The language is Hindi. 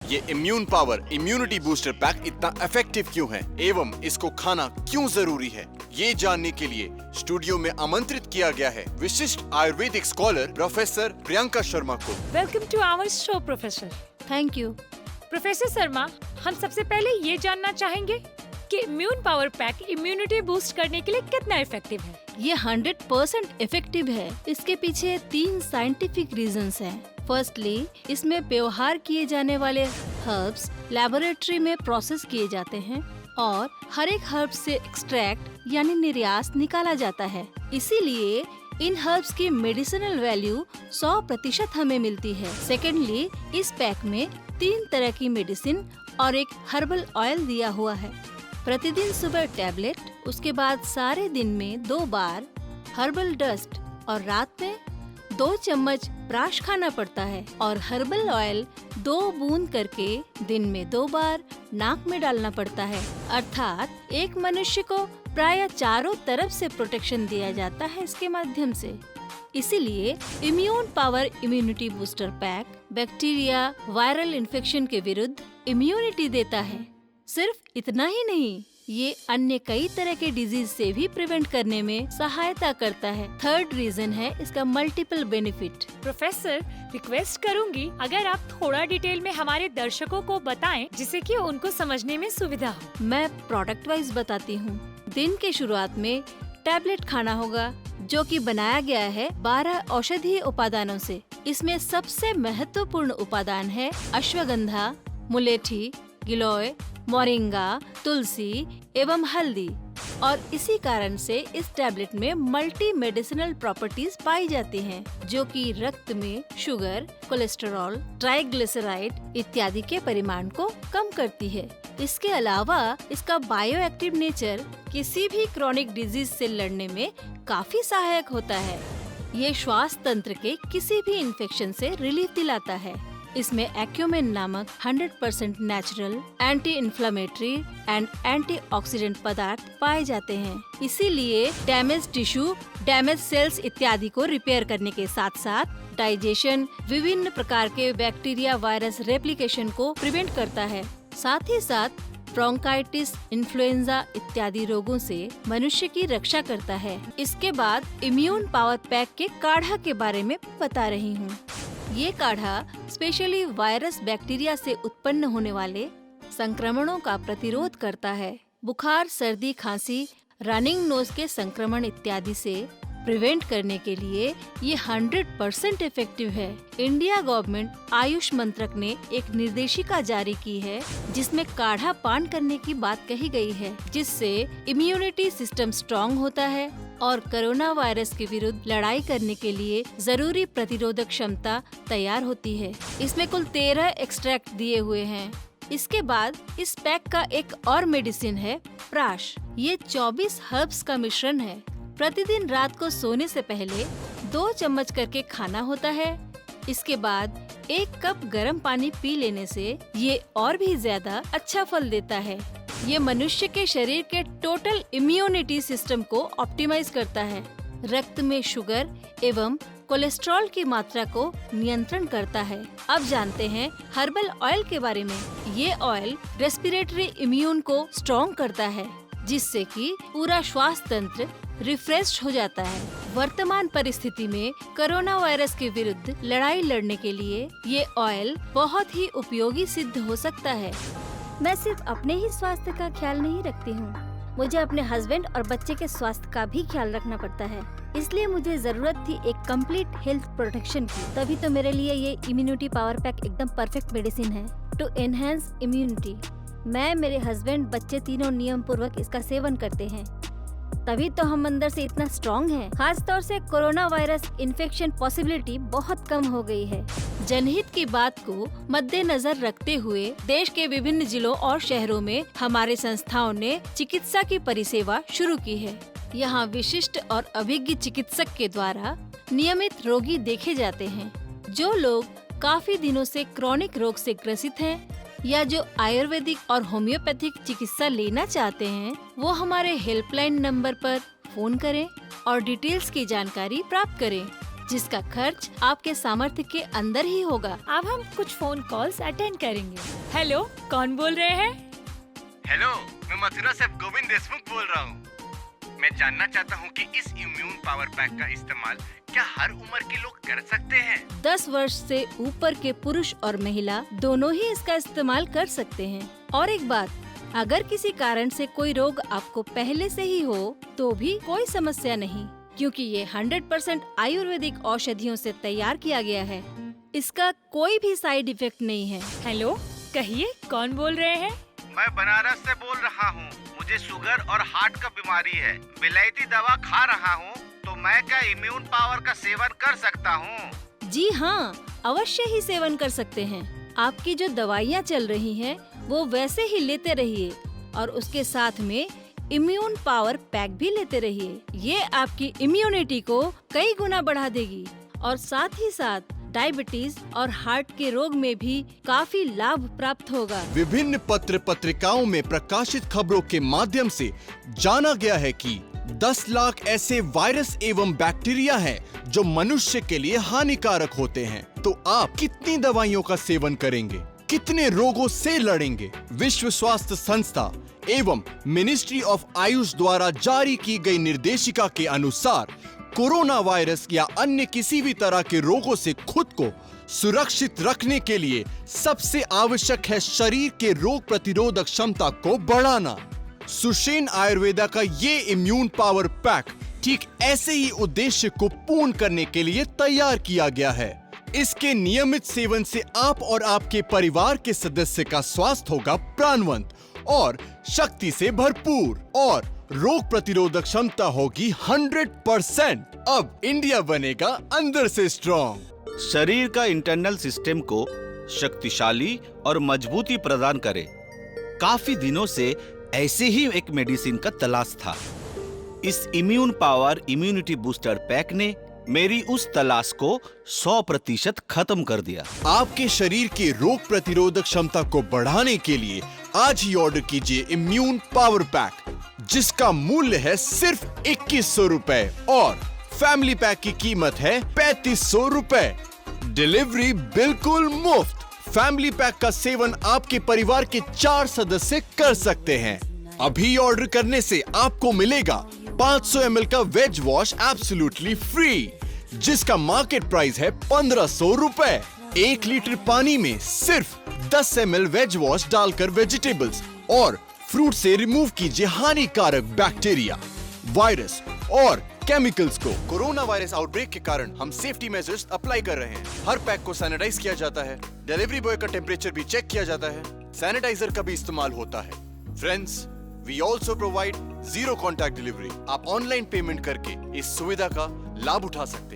ये immune power immunity booster pack इतना इफेक्टिव क्यों है एवं इसको खाना क्यों जरूरी है, ये जानने के लिए स्टूडियो में आमंत्रित किया गया है विशिष्ट आयुर्वेदिक स्कॉलर प्रोफेसर प्रियंका शर्मा को। Welcome to our show professor. Thank you. Professor Sharma, हम सबसे पहले ये जानना चाहेंगे कि immune power pack immunity boost करने के लिए कितना इफेक्टिव है। ये 100% इफेक्टिव है। इसके पीछे 3 साइंटिफिक रीजंस हैं। फर्स्टली, इसमें व्यवहार किए जाने वाले हर्ब्स लेबोरेटरी में प्रोसेस किए जाते हैं और हर एक हर्ब से एक्सट्रैक्ट यानी निर्यास निकाला जाता है। इसीलिए इन हर्ब्स की मेडिसिनल वैल्यू 100% हमें मिलती है। सेकेंडली, इस पैक में 3 तरह की मेडिसिन और एक हर्बल ऑयल दिया हुआ है। प्रतिदिन सुबह टैबलेट, उसके बाद सारे दिन में 2 बार हर्बल डस्ट और रात में 2 चम्मच प्राश खाना पड़ता है और हर्बल ऑयल 2 बूंद करके दिन में 2 बार नाक में डालना पड़ता है। अर्थात एक मनुष्य को प्राय चारों तरफ से प्रोटेक्शन दिया जाता है इसके माध्यम से। इसीलिए immune power immunity booster pack bacteria viral infection के विरुद्ध इम्यूनिटी देता है। सिर्फ इतना ही नहीं, ये अन्य कई तरह के डिजीज से भी प्रिवेंट करने में सहायता करता है। थर्ड रीजन है इसका मल्टीपल बेनिफिट। प्रोफेसर, रिक्वेस्ट करूंगी अगर आप थोड़ा डिटेल में हमारे दर्शकों को बताएं जिससे कि उनको समझने में सुविधा हो। मैं प्रोडक्ट वाइज बताती हूँ। दिन के शुरुआत में टैबलेट खाना होगा जो कि बनाया गया है 12 औषधीय उपादानों से। इसमें सबसे महत्वपूर्ण उपादान है अश्वगंधा, मुलेठी, गिलोय, मोरिंगा, तुलसी एवं हल्दी और इसी कारण से इस टैबलेट में मल्टी मेडिसिनल प्रॉपर्टीज पाई जाती हैं, जो कि रक्त में शुगर, कोलेस्टेरॉल, ट्राइग्लिसराइड इत्यादि के परिमाण को कम करती है। इसके अलावा इसका बायोएक्टिव नेचर किसी भी क्रॉनिक डिजीज से लड़ने में काफी सहायक होता है। ये श्वास तंत्र के किसी भी इन्फेक्शन से रिलीफ दिलाता है। इसमें एक्यूमेन नामक 100% natural anti inflammatory and antioxidant पदार्थ पाए जाते हैं। इसीलिए डैमेज टिश्यू, डैमेज सेल्स इत्यादि को रिपेयर करने के साथ साथ डाइजेशन, विभिन्न प्रकार के बैक्टीरिया वायरस रेप्लिकेशन को प्रिवेंट करता है। साथ ही साथ ब्रोंकाइटिस, इन्फ्लुएंजा इत्यादि रोगों से मनुष्य की रक्षा करता है। इसके बाद इम्यून पावर पैक के काढ़ा के बारे में बता रही हूँ। ये काढ़ा स्पेशली वायरस बैक्टीरिया से उत्पन्न होने वाले संक्रमणों का प्रतिरोध करता है। बुखार, सर्दी, खांसी, रनिंग नोज के संक्रमण इत्यादि से प्रिवेंट करने के लिए ये 100% इफेक्टिव है। इंडिया गवर्नमेंट आयुष मंत्रक ने एक निर्देशिका जारी की है जिसमें काढ़ा पान करने की बात कही गई है, जिससे इम्यूनिटी सिस्टम स्ट्रॉन्ग होता है और कोरोना वायरस के विरुद्ध लड़ाई करने के लिए जरूरी प्रतिरोधक क्षमता तैयार होती है। इसमें कुल 13 एक्सट्रैक्ट दिए हुए हैं। इसके बाद इस पैक का एक और मेडिसिन है प्राश। ये 24 हर्ब्स का मिश्रण है। प्रतिदिन रात को सोने से पहले 2 चम्मच करके खाना होता है। इसके बाद 1 कप गर्म पानी पी लेने से ये और भी ज्यादा अच्छा फल देता है। ये मनुष्य के शरीर के टोटल इम्यूनिटी सिस्टम को ऑप्टिमाइज करता है, रक्त में शुगर एवं कोलेस्ट्रॉल की मात्रा को नियंत्रण करता है। अब जानते हैं हर्बल ऑयल के बारे में। ये ऑयल रेस्पिरेटरी इम्यून को स्ट्रॉन्ग करता है, जिससे कि पूरा श्वास तंत्र रिफ्रेश हो जाता है। वर्तमान परिस्थिति में कोरोना वायरस के विरुद्ध लड़ाई लड़ने के लिए ये ऑयल बहुत ही उपयोगी सिद्ध हो सकता है। मैं सिर्फ अपने ही स्वास्थ्य का ख्याल नहीं रखती हूँ, मुझे अपने हस्बैंड और बच्चे के स्वास्थ्य का भी ख्याल रखना पड़ता है। इसलिए मुझे जरूरत थी एक कंप्लीट हेल्थ प्रोटेक्शन की। तभी तो मेरे लिए ये इम्यूनिटी पावर पैक एकदम परफेक्ट मेडिसिन है टू एनहेंस इम्यूनिटी। मैं, मेरे हस्बैंड, बच्चे तीनों नियम पूर्वक इसका सेवन करते हैं, तभी तो हम अंदर से इतना स्ट्रॉन्ग हैं। खास तौर से कोरोना वायरस इन्फेक्शन पॉसिबिलिटी बहुत कम हो गई है। जनहित की बात को मद्देनजर रखते हुए देश के विभिन्न जिलों और शहरों में हमारे संस्थाओं ने चिकित्सा की परिसेवा शुरू की है। यहाँ विशिष्ट और अभिज्ञ चिकित्सक के द्वारा नियमित रोगी देखे जाते हैं। जो लोग काफी दिनों से क्रॉनिक रोग से ग्रसित हैं या जो आयुर्वेदिक और होम्योपैथिक चिकित्सा लेना चाहते हैं, वो हमारे हेल्पलाइन नंबर पर फोन करें और डिटेल्स की जानकारी प्राप्त करें। जिसका खर्च आपके सामर्थ्य के अंदर ही होगा। अब हम कुछ फोन कॉल्स अटेंड करेंगे। हेलो, कौन बोल रहे हैं? हेलो, मैं मथुरा से गोविंद देशमुख बोल रहा हूँ। मैं जानना चाहता हूँ कि इस इम्यून पावर पैक का इस्तेमाल क्या हर उम्र के लोग कर सकते हैं? 10 वर्ष से ऊपर के पुरुष और महिला दोनों ही इसका इस्तेमाल कर सकते हैं। और एक बात, अगर किसी कारण से कोई रोग आपको पहले से ही हो तो भी कोई समस्या नहीं, क्योंकि ये 100% आयुर्वेदिक औषधियों से तैयार किया गया है। इसका कोई भी साइड इफेक्ट नहीं है। हेलो, कहिए, कौन बोल रहे हैं? मैं बनारस से बोल रहा हूँ। मुझे शुगर और हार्ट का बीमारी है। विलायती दवा खा रहा हूँ, तो मैं क्या इम्यून पावर का सेवन कर सकता हूँ? जी हाँ, अवश्य ही सेवन कर सकते हैं। आपकी जो दवाइयाँ चल रही हैं, वो वैसे ही लेते रहिए और उसके साथ में इम्यून पावर पैक भी लेते रहिए। ये आपकी इम्यूनिटी को कई गुना बढ़ा देगी और साथ ही साथ डायबिटीज और हार्ट के रोग में भी काफी लाभ प्राप्त होगा। विभिन्न पत्र पत्रिकाओं में प्रकाशित खबरों के माध्यम से जाना गया है कि 10 लाख ऐसे वायरस एवं बैक्टीरिया हैं जो मनुष्य के लिए हानिकारक होते हैं। तो आप कितनी दवाइयों का सेवन करेंगे, कितने रोगों से लड़ेंगे? विश्व स्वास्थ्य संस्था एवं मिनिस्ट्री ऑफ आयुष द्वारा जारी की गई निर्देशिका के अनुसार कोरोना वायरस या अन्य किसी भी तरह के रोगों से खुद को सुरक्षित रखने के लिए सबसे आवश्यक है शरीर के रोग प्रतिरोधक क्षमता को बढ़ाना। सुषेण आयुर्वेदा का ये इम्यून पावर पैक ठीक ऐसे ही उद्देश्य को पूर्ण करने के लिए तैयार किया गया है। इसके नियमित सेवन से आप और आपके परिवार के सदस्य का स्वास्थ्य होगा प्राणवंत और शक्ति से भरपूर और रोग प्रतिरोधक क्षमता होगी 100%। अब इंडिया बनेगा अंदर से स्ट्रॉन्ग। शरीर का इंटरनल सिस्टम को शक्तिशाली और मजबूती प्रदान करे। काफी दिनों से ऐसे ही एक मेडिसिन का तलाश था। इस immune power immunity booster pack ने मेरी उस तलाश को 100% खत्म कर दिया। आपके शरीर के रोग प्रतिरोधक क्षमता को बढ़ाने के लिए आज ही ऑर्डर कीजिए इम्यून पावर पैक, जिसका मूल्य है सिर्फ 2100 रुपए और फैमिली पैक की कीमत है 3500 रुपए। डिलीवरी बिल्कुल मुफ्त। फैमिली पैक का सेवन आपके परिवार के 4 सदस्य कर सकते हैं। अभी ऑर्डर करने से आपको मिलेगा 500 ml का वेज वॉश एब्सोल्युटली फ्री, जिसका मार्केट प्राइस है 1500 रुपए। 1 लीटर पानी में सिर्फ 10 ml वेज वॉश डालकर वेजिटेबल्स और फ्रूट से रिमूव कीजिए हानिकारक बैक्टीरिया, वायरस और केमिकल्स को। कोरोना वायरस आउटब्रेक के कारण हम सेफ्टी मेजर्स अप्लाई कर रहे हैं। हर पैक को सैनिटाइज किया जाता है, डिलीवरी बॉय का टेम्परेचर भी चेक किया जाता है, सैनिटाइजर का भी इस्तेमाल होता है। Friends, we also provide 0 contact delivery. आप ऑनलाइन पेमेंट करके इस सुविधा का लाभ उठा सकते हैं।